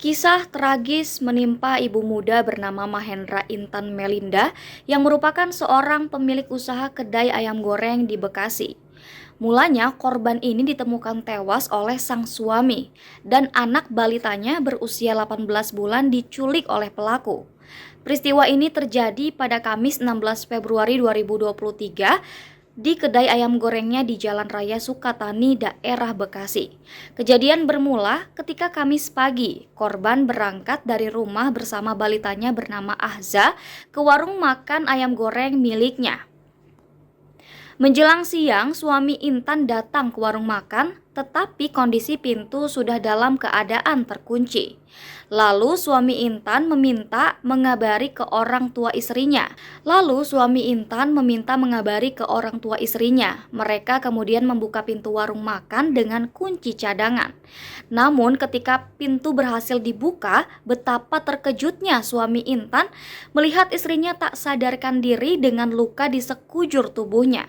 Kisah tragis menimpa ibu muda bernama Mahendra Intan Melinda yang merupakan seorang pemilik usaha kedai ayam goreng di Bekasi. Mulanya korban ini ditemukan tewas oleh sang suami dan anak balitanya berusia 18 bulan diculik oleh pelaku. Peristiwa ini terjadi pada Kamis 16 Februari 2023 di kedai ayam gorengnya di Jalan Raya Sukatani, daerah Bekasi. Kejadian bermula ketika Kamis pagi, korban berangkat dari rumah bersama balitanya bernama Ahza ke warung makan ayam goreng miliknya. Menjelang siang, suami Intan datang ke warung makan, tetapi kondisi pintu sudah dalam keadaan terkunci. Lalu suami Intan meminta mengabari ke orang tua istrinya. Mereka kemudian membuka pintu warung makan dengan kunci cadangan. Namun ketika pintu berhasil dibuka, betapa terkejutnya suami Intan melihat istrinya tak sadarkan diri dengan luka di sekujur tubuhnya.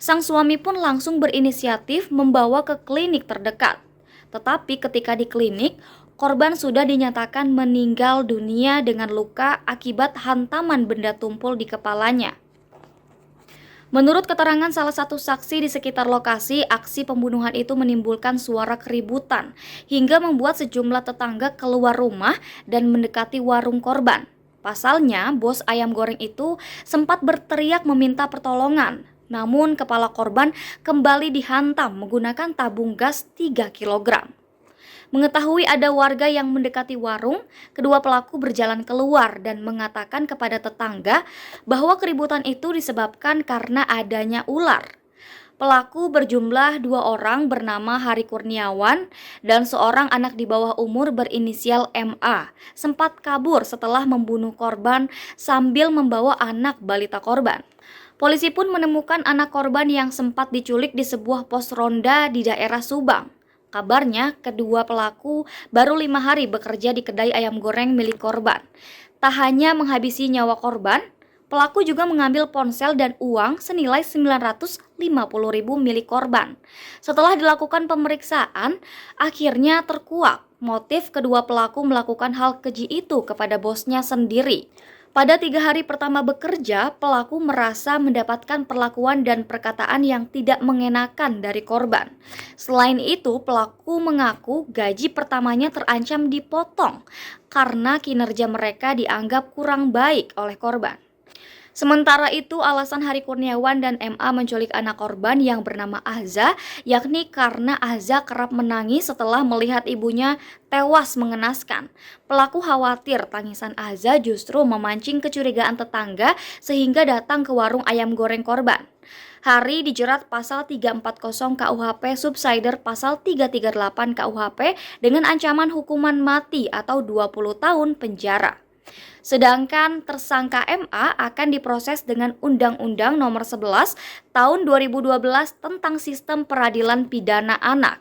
Sang suami pun langsung berinisiatif membawa ke klinik terdekat. Tetapi ketika di klinik, korban sudah dinyatakan meninggal dunia dengan luka akibat hantaman benda tumpul di kepalanya. Menurut keterangan salah satu saksi di sekitar lokasi, aksi pembunuhan itu menimbulkan suara keributan hingga membuat sejumlah tetangga keluar rumah dan mendekati warung korban. Pasalnya, bos ayam goreng itu sempat berteriak meminta pertolongan. Namun kepala korban kembali dihantam menggunakan tabung gas 3 kg. Mengetahui ada warga yang mendekati warung, kedua pelaku berjalan keluar dan mengatakan kepada tetangga bahwa keributan itu disebabkan karena adanya ular. Pelaku berjumlah 2 orang bernama Hari Kurniawan dan seorang anak di bawah umur berinisial MA sempat kabur setelah membunuh korban sambil membawa anak balita korban. Polisi pun menemukan anak korban yang sempat diculik di sebuah pos ronda di daerah Subang. Kabarnya kedua pelaku baru 5 hari bekerja di kedai ayam goreng milik korban. Tak hanya menghabisi nyawa korban, pelaku juga mengambil ponsel dan uang senilai 950.000 milik korban. Setelah dilakukan pemeriksaan, akhirnya terkuak motif kedua pelaku melakukan hal keji itu kepada bosnya sendiri. Pada 3 hari pertama bekerja, pelaku merasa mendapatkan perlakuan dan perkataan yang tidak mengenakan dari korban. Selain itu, pelaku mengaku gaji pertamanya terancam dipotong karena kinerja mereka dianggap kurang baik oleh korban. Sementara itu, alasan Hari Kurniawan dan MA menculik anak korban yang bernama Ahza, yakni karena Ahza kerap menangis setelah melihat ibunya tewas mengenaskan. Pelaku khawatir tangisan Ahza justru memancing kecurigaan tetangga sehingga datang ke warung ayam goreng korban. Hari dijerat pasal 340 KUHP subsider pasal 338 KUHP dengan ancaman hukuman mati atau 20 tahun penjara. Sedangkan tersangka MA akan diproses dengan Undang-Undang Nomor 11 Tahun 2012 tentang Sistem Peradilan Pidana Anak.